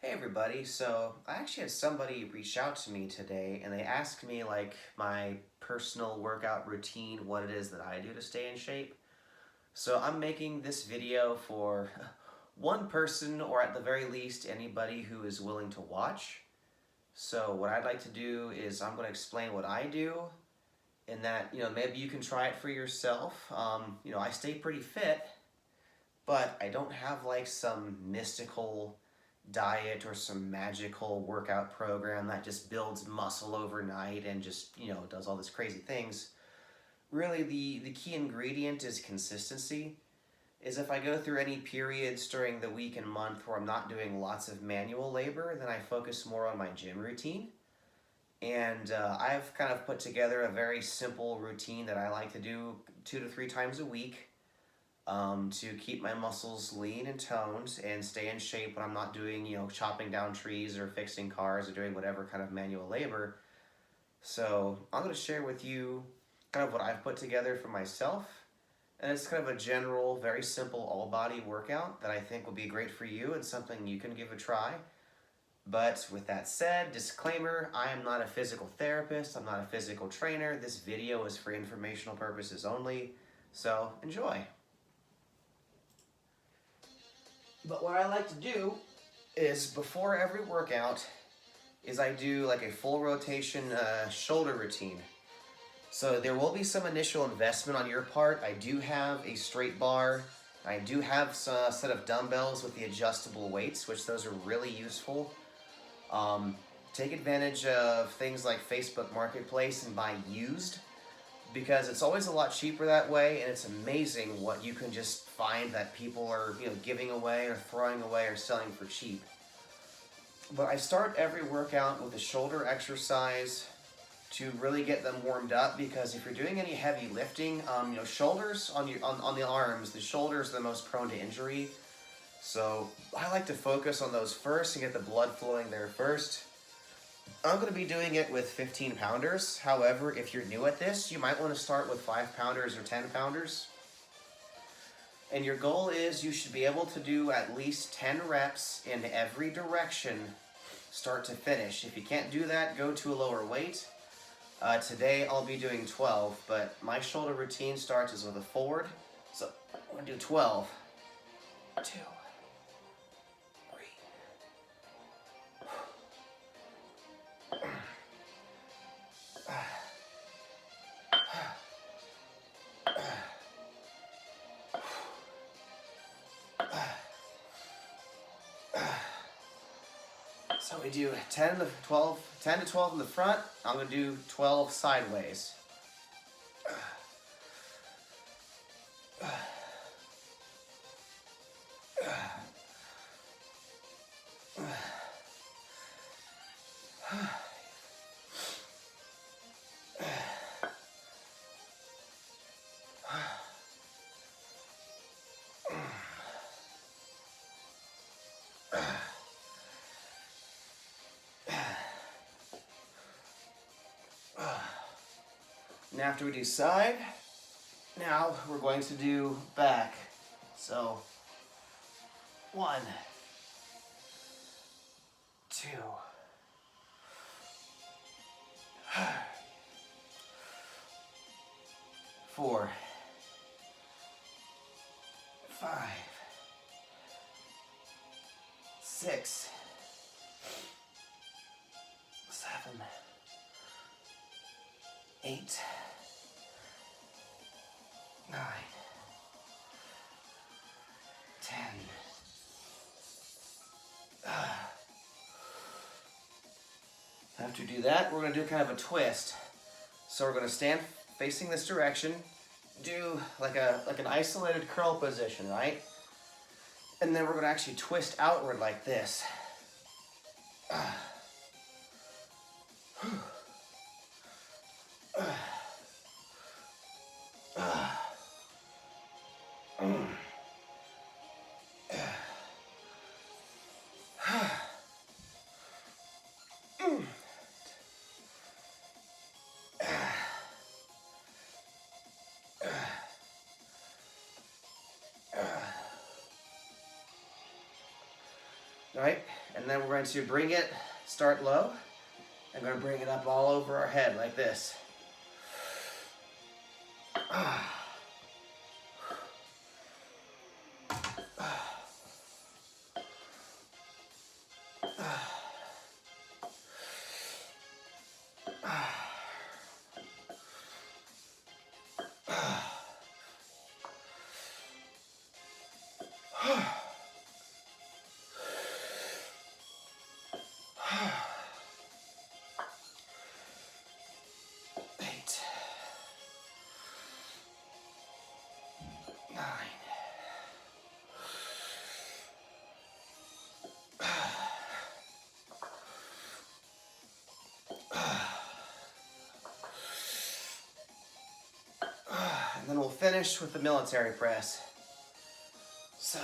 Hey everybody, so I actually had somebody reach out to me today and they asked me like my personal workout routine, what it is that I do to stay in shape. So I'm making this video for one person or at the very least anybody who is willing to watch. So what I'd like to do is I'm going to explain what I do and that, maybe you can try it for yourself. I stay pretty fit, but I don't have like some mystical diet or some magical workout program that just builds muscle overnight and just, does all these crazy things. Really, the key ingredient is consistency. Is if I go through any periods during the week and month where I'm not doing lots of manual labor, then I focus more on my gym routine. And I've kind of put together a very simple routine that I like to do 2 to 3 times a week to keep my muscles lean and toned and stay in shape when I'm not doing, chopping down trees or fixing cars or doing whatever kind of manual labor. So I'm going to share with you kind of what I've put together for myself. And it's kind of a general, very simple all-body workout that I think will be great for you and something you can give a try. But with that said, disclaimer, I am not a physical therapist, I'm not a physical trainer. This video is for informational purposes only, so enjoy. But what I like to do is before every workout is I do like a full rotation shoulder routine. So there will be some initial investment on your part. I do have a straight bar. I do have a set of dumbbells with the adjustable weights, which those are really useful. Take advantage of things like Facebook Marketplace and buy used, because it's always a lot cheaper that way, and it's amazing what you can just find that people are giving away or throwing away or selling for cheap. But I start every workout with a shoulder exercise to really get them warmed up, because if you're doing any heavy lifting, shoulders on the arms, the shoulders are the most prone to injury. So I like to focus on those first and get the blood flowing there first. I'm going to be doing it with 15 pounders. However, if you're new at this, you might want to start with 5 pounders or 10 pounders. And your goal is you should be able to do at least 10 reps in every direction, start to finish. If you can't do that, go to a lower weight. Today I'll be doing 12, but my shoulder routine starts with a forward. So I'm going to do 12, 2, 3. So we do 10 to 12 in the front. I'm going to do 12 sideways. And after we do side, now we're going to do back. So 1, 2, 4, 5, 6, 7, 8, 9, 10. After we do that, we're going to do kind of a twist. So we're going to stand facing this direction, do like an isolated curl position, right? And then we're going to actually twist outward like this. All right, and then we're going to bring it, start low. I'm going to bring it up all over our head like this. Eight, 9, and then we'll finish with the military press. So,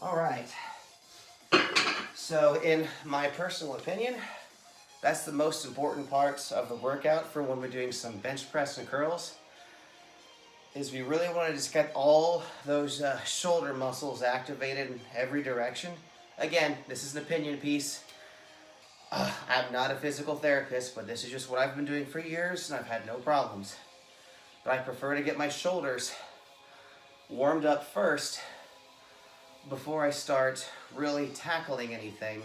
all right. So in my personal opinion, that's the most important parts of the workout for when we're doing some bench press and curls, is we really want to just get all those shoulder muscles activated in every direction. Again, this is an opinion piece. I'm not a physical therapist, but this is just what I've been doing for years and I've had no problems. But I prefer to get my shoulders warmed up first before I start really tackling anything.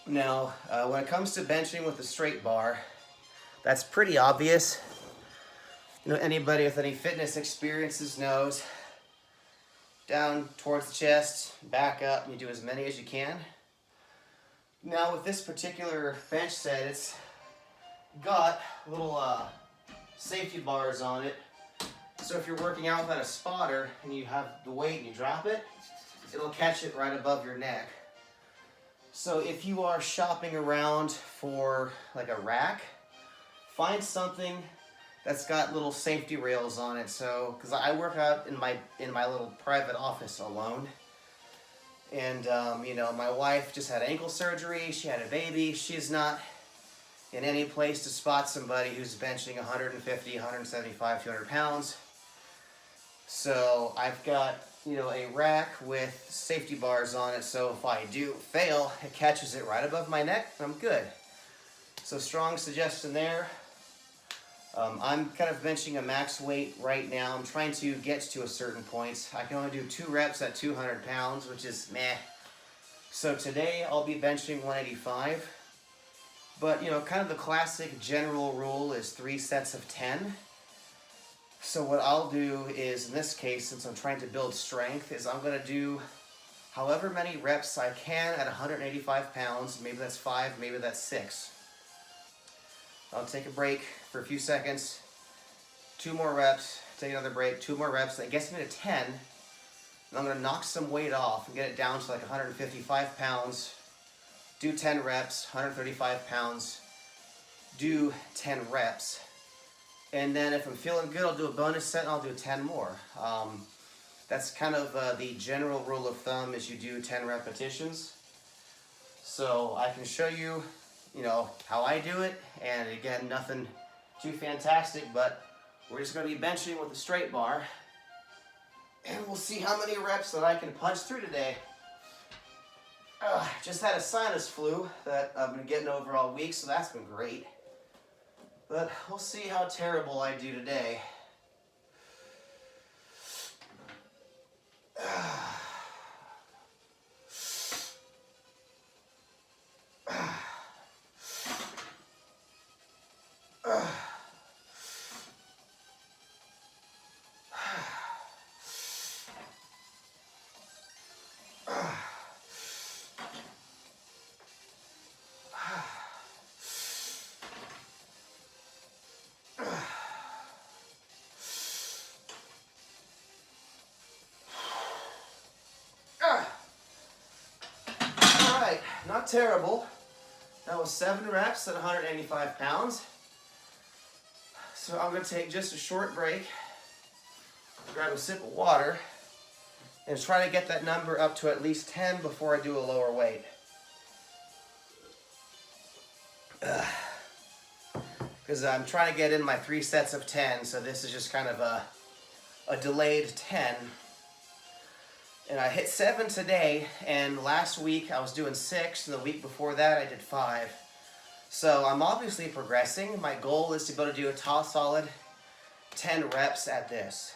Now, when it comes to benching with a straight bar, that's pretty obvious. You know, anybody with any fitness experiences knows. Down towards the chest, back up, and you do as many as you can. Now with this particular bench set, it's got little safety bars on it. So if you're working out without a spotter and you have the weight and you drop it, it'll catch it right above your neck. So if you are shopping around for like a rack, find something that's got little safety rails on it. So, because I work out in my little private office alone, and you know, my wife just had ankle surgery. She had a baby. She's not in any place to spot somebody who's benching 150, 175, 200 pounds. So I've got, you know, a rack with safety bars on it. So if I do fail, it catches it right above my neck, and I'm good. So strong suggestion there. I'm kind of benching a max weight right now. I'm trying to get to a certain point. I can only do 2 reps at 200 pounds, which is meh. So today I'll be benching 185. But, you know, kind of the classic general rule is 3 sets of 10. So what I'll do is, in this case, since I'm trying to build strength, is I'm going to do however many reps I can at 185 pounds. Maybe that's 5, maybe that's 6. I'll take a break for a few seconds, 2 more reps, take another break, 2 more reps. That gets me to 10. And I'm going to knock some weight off and get it down to like 155 pounds. Do 10 reps, 135 pounds. Do 10 reps. And then if I'm feeling good, I'll do a bonus set and I'll do 10 more. That's kind of the general rule of thumb, is you do 10 repetitions. So I can show you, you know, how I do it. And again, nothing too fantastic, but we're just going to be benching with a straight bar. And we'll see how many reps that I can punch through today. Just had a sinus flu that I've been getting over all week, so that's been great. But we'll see how terrible I do today. Not terrible. That was 7 reps at 185 pounds. So I'm going to take just a short break, grab a sip of water, and try to get that number up to at least 10 before I do a lower weight. Because I'm trying to get in my 3 sets of 10, so this is just kind of a delayed 10. And I hit 7 today, and last week I was doing 6, and the week before that I did 5. So I'm obviously progressing. My goal is to be able to do a solid 10 reps at this.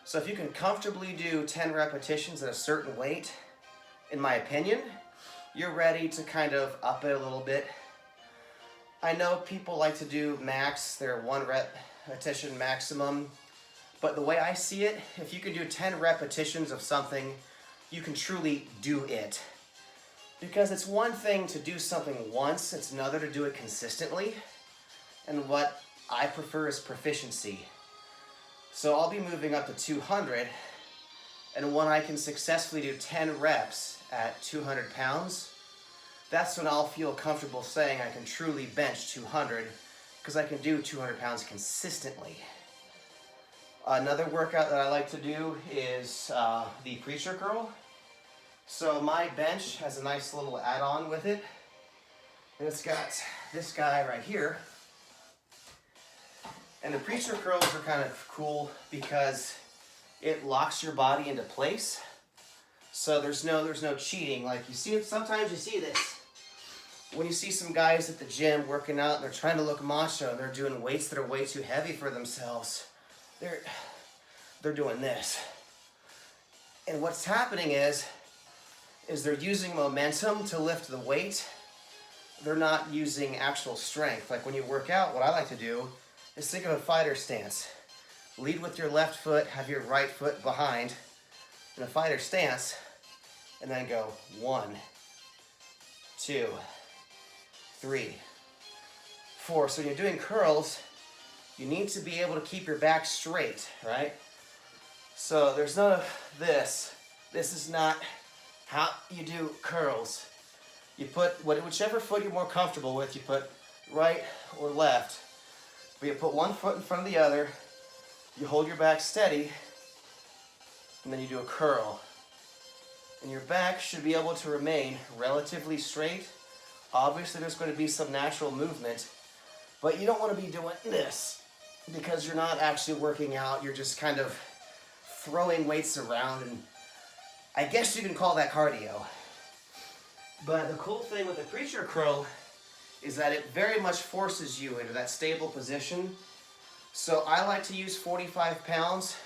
So if you can comfortably do 10 repetitions at a certain weight, in my opinion, you're ready to kind of up it a little bit. I know people like to do max, their 1 repetition maximum, but the way I see it, if you can do 10 repetitions of something, you can truly do it. Because it's one thing to do something once, it's another to do it consistently. And what I prefer is proficiency. So I'll be moving up to 200, and when I can successfully do 10 reps at 200 pounds, that's when I'll feel comfortable saying I can truly bench 200, because I can do 200 pounds consistently. Another workout that I like to do is the preacher curl. So my bench has a nice little add-on with it. And it's got this guy right here. And the preacher curls are kind of cool because it locks your body into place. So there's no cheating. Like you see, sometimes you see this. When you see some guys at the gym working out and they're trying to look macho and they're doing weights that are way too heavy for themselves, they're doing this. And what's happening is they're using momentum to lift the weight. They're not using actual strength. Like when you work out, what I like to do is think of a fighter stance. Lead with your left foot, have your right foot behind in a fighter stance, and then go 1, 2, 3, 4. So when you're doing curls, you need to be able to keep your back straight, right? So there's none of this. This is not how you do curls. You put whichever foot you're more comfortable with, you put right or left. But you put one foot in front of the other, you hold your back steady, and then you do a curl. And your back should be able to remain relatively straight. Obviously there's going to be some natural movement, but you don't want to be doing this because you're not actually working out. You're just kind of throwing weights around, and I guess you can call that cardio. But the cool thing with the preacher curl is that it very much forces you into that stable position. So I like to use 45 pounds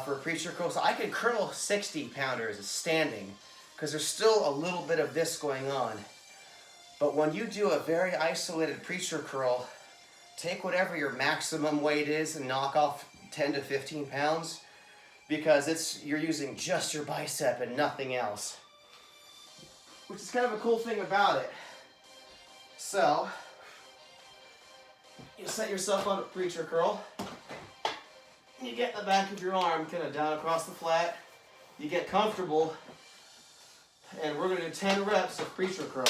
for a preacher curl. So I can curl 60 pounders standing because there's still a little bit of this going on. But when you do a very isolated preacher curl, take whatever your maximum weight is and knock off 10 to 15 pounds because you're using just your bicep and nothing else. Which is kind of a cool thing about it. So, you set yourself on a preacher curl. You get the back of your arm kind of down across the flat. You get comfortable. And we're going to do 10 reps of preacher curl.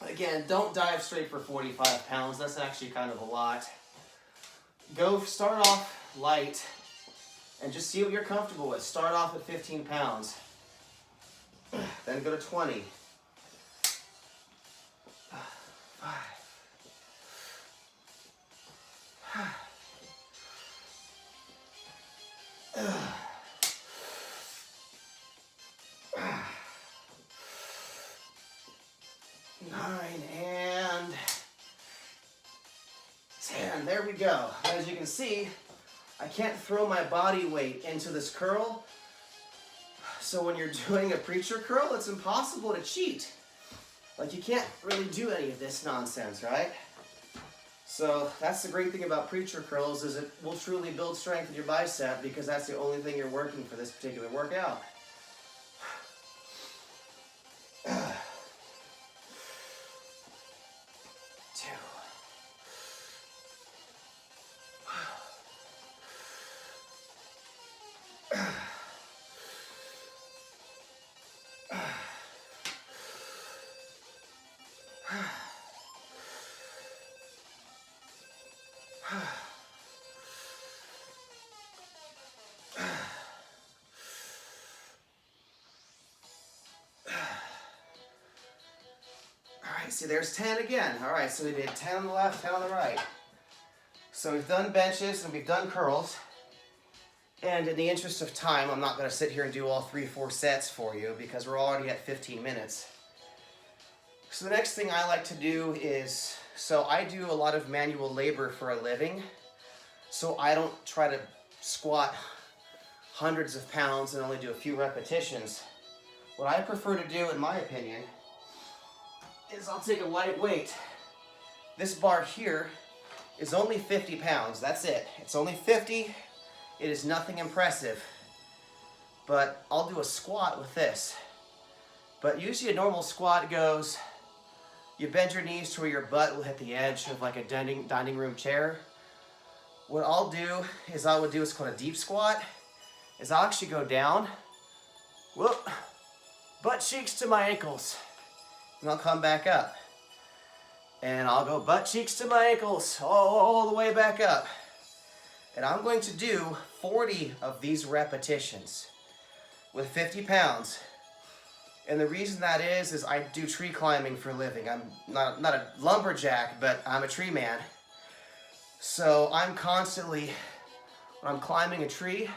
Again, don't dive straight for 45 pounds. That's actually kind of a lot. Start off light and just see what you're comfortable with. Start off at 15 pounds. Then go to 20. 5. 9 and 10. There we go. As you can see, I can't throw my body weight into this curl. So when you're doing a preacher curl, it's impossible to cheat. Like you can't really do any of this nonsense, right? So that's the great thing about preacher curls is it will truly build strength in your bicep because that's the only thing you're working for this particular workout. Alright, see there's 10 again. Alright, so we did 10 on the left, 10 on the right. So we've done benches and we've done curls. And in the interest of time, I'm not going to sit here and do all 3-4 sets for you because we're already at 15 minutes. So the next thing I like to do is, so I do a lot of manual labor for a living. So I don't try to squat hundreds of pounds and only do a few repetitions. What I prefer to do, in my opinion, is I'll take a light weight. This bar here is only 50 pounds. That's it. It's only 50. It is nothing impressive. But I'll do a squat with this. But usually a normal squat goes, you bend your knees to where your butt will hit the edge of like a dining room chair. What I'll do is I would do what's called a deep squat, is I'll actually go down, whoop, butt cheeks to my ankles, and I'll come back up. And I'll go butt cheeks to my ankles, all the way back up. And I'm going to do 40 of these repetitions with 50 pounds. And the reason that is I do tree climbing for a living. I'm not a lumberjack, but I'm a tree man. So I'm constantly, when I'm climbing a tree,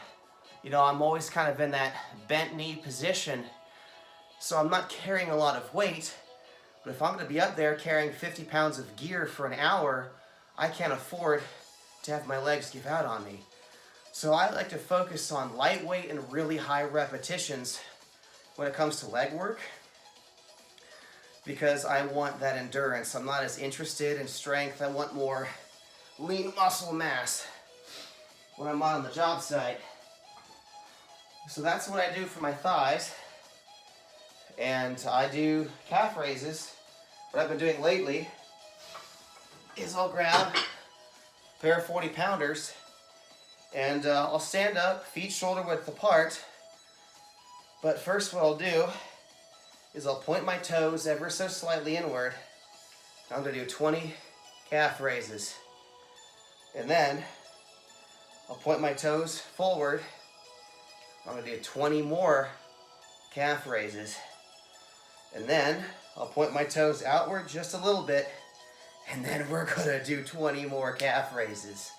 you know, I'm always kind of in that bent knee position. So I'm not carrying a lot of weight. But if I'm going to be up there carrying 50 pounds of gear for an hour, I can't afford to have my legs give out on me. So I like to focus on lightweight and really high repetitions when it comes to leg work, because I want that endurance. I'm not as interested in strength. I want more lean muscle mass when I'm on the job site. So that's what I do for my thighs. And I do calf raises. What I've been doing lately is I'll grab a pair of 40 pounders and I'll stand up, feet shoulder width apart. But first what I'll do is I'll point my toes ever so slightly inward. I'm going to do 20 calf raises. And then I'll point my toes forward. I'm going to do 20 more calf raises. And then I'll point my toes outward just a little bit. And then we're going to do 20 more calf raises.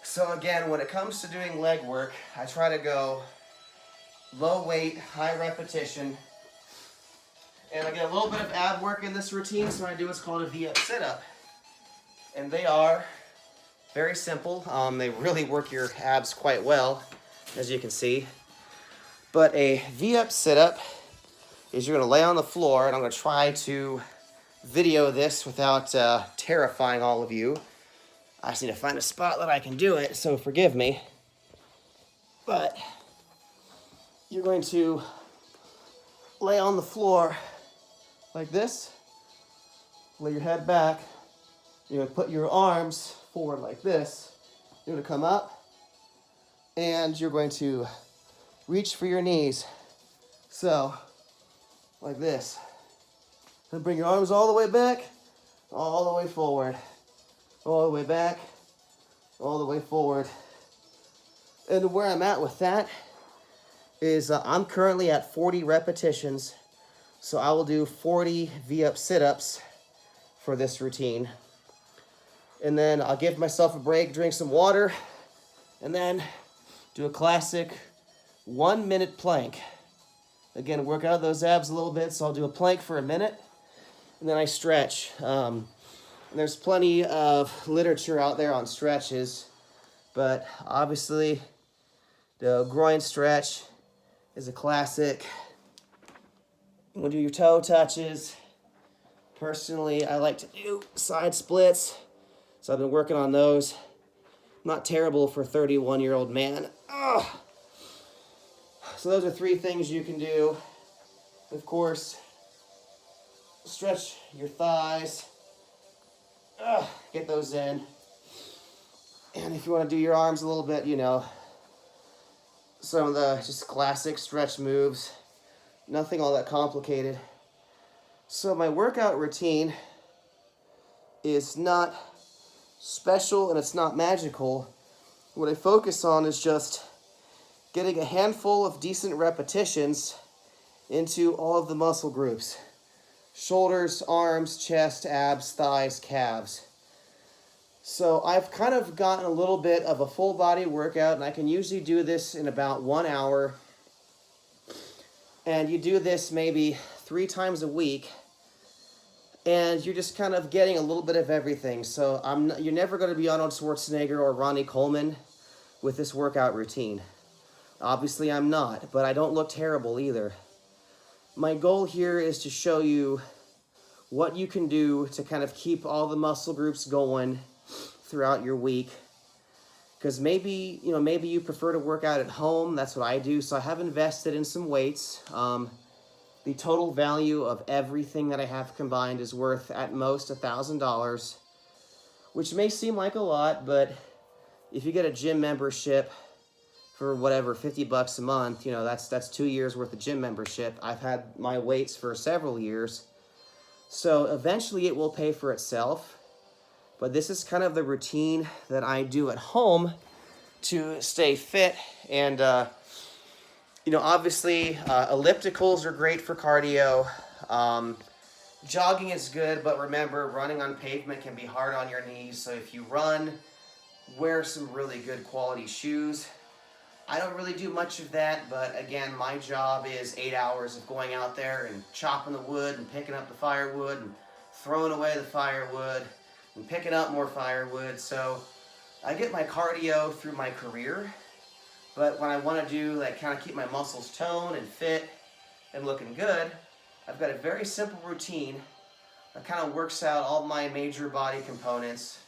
So again, when it comes to doing leg work, I try to go low weight, high repetition. And I get a little bit of ab work in this routine, so I do what's called a V-up sit-up. And they are very simple. They really work your abs quite well, as you can see. But a V-up sit-up is you're going to lay on the floor, and I'm going to try to video this without terrifying all of you. I just need to find a spot that I can do it, so forgive me. But you're going to lay on the floor like this, lay your head back, you're going to put your arms forward like this, you're going to come up, and you're going to reach for your knees, so, like this. And bring your arms all the way back, all the way forward, all the way back, all the way forward. And where I'm at with that is I'm currently at 40 repetitions, so I will do 40 V-up sit-ups for this routine. And then I'll give myself a break, drink some water, and then do a classic 1-minute plank. Again, work out those abs a little bit, so I'll do a plank for a minute, and then I stretch. And there's plenty of literature out there on stretches, but obviously the groin stretch is a classic. You want to do your toe touches. Personally, I like to do side splits, so I've been working on those. Not terrible for a 31-year-old man. Ugh. So those are 3 things you can do. Of course, stretch your thighs. Get those in. And if you want to do your arms a little bit, you know, some of the just classic stretch moves. Nothing all that complicated. So my workout routine is not special and it's not magical. What I focus on is just getting a handful of decent repetitions into all of the muscle groups. Shoulders, arms, chest, abs, thighs, calves. So I've kind of gotten a little bit of a full body workout, and I can usually do this in about 1 hour. And you do this maybe 3 times a week, and you're just kind of getting a little bit of everything. So you're never going to be Arnold Schwarzenegger or Ronnie Coleman with this workout routine. Obviously I'm not, but I don't look terrible either. My goal here is to show you what you can do to kind of keep all the muscle groups going throughout your week. Because maybe you prefer to work out at home. That's what I do. So I have invested in some weights. The total value of everything that I have combined is worth at most $1,000, which may seem like a lot, but if you get a gym membership for whatever, $50 a month, that's 2 years worth of gym membership. I've had my weights for several years. So eventually it will pay for itself. But this is kind of the routine that I do at home to stay fit. And, obviously ellipticals are great for cardio. Jogging is good, but remember, running on pavement can be hard on your knees. So if you run, wear some really good quality shoes. I don't really do much of that, but again, my job is 8 hours of going out there and chopping the wood and picking up the firewood and throwing away the firewood and picking up more firewood. So I get my cardio through my career, but when I want to do kind of keep my muscles toned and fit and looking good, I've got a very simple routine that kind of works out all my major body components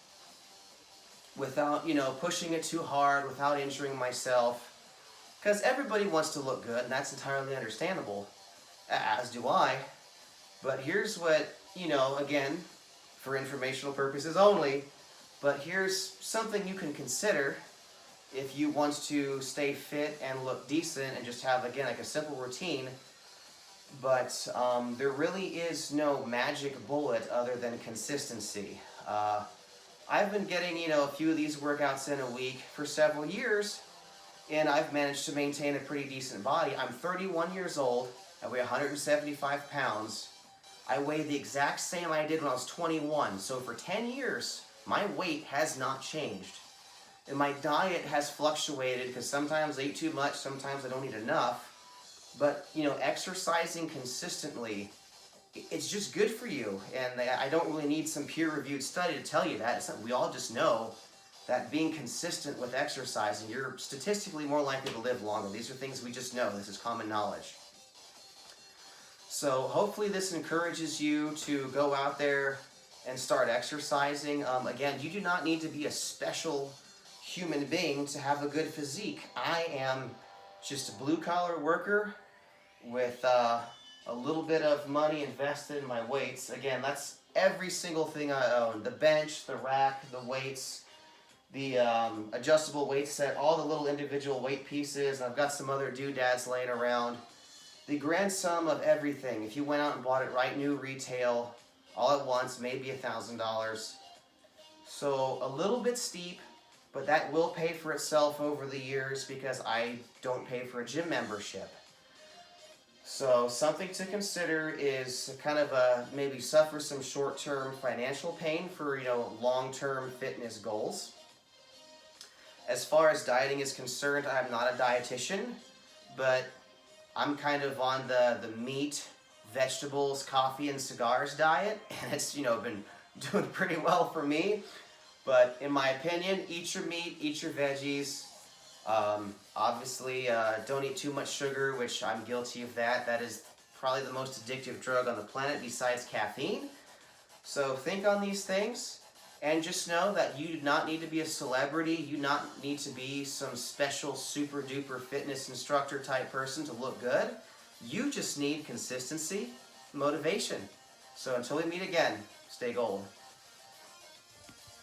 without, pushing it too hard, without injuring myself. Because everybody wants to look good, and that's entirely understandable, as do I. But here's what, again, for informational purposes only, but here's something you can consider if you want to stay fit and look decent and just have, again, a simple routine. But there really is no magic bullet other than consistency. I've been getting, a few of these workouts in a week for several years, and I've managed to maintain a pretty decent body. I'm 31 years old. I weigh 175 pounds. I weigh the exact same I did when I was 21. So for 10 years, my weight has not changed. And my diet has fluctuated because sometimes I eat too much, sometimes I don't eat enough. But, exercising consistently, it's just good for you. And I don't really need some peer-reviewed study to tell you that. It's something we all just know, that being consistent with exercising, you're statistically more likely to live longer. These are things we just know. This is common knowledge. So hopefully this encourages you to go out there and start exercising. Again, you do not need to be a special human being to have a good physique. I am just a blue-collar worker with a little bit of money invested in my weights. Again, that's every single thing I own. The bench, the rack, the weights, the adjustable weight set, all the little individual weight pieces. I've got some other doodads laying around. The grand sum of everything, if you went out and bought it right new retail, all at once, maybe $1,000. So a little bit steep, but that will pay for itself over the years because I don't pay for a gym membership. So something to consider is kind of maybe suffer some short-term financial pain for, long-term fitness goals. As far as dieting is concerned, I'm not a dietitian, but I'm kind of on the meat, vegetables, coffee, and cigars diet, and it's, been doing pretty well for me. But in my opinion, eat your meat, eat your veggies. Obviously, don't eat too much sugar, which I'm guilty of that. That is probably the most addictive drug on the planet besides caffeine. So think on these things, and just know that you do not need to be a celebrity. You do not need to be some special super duper fitness instructor type person to look good. You just need consistency, motivation. So until we meet again, stay gold.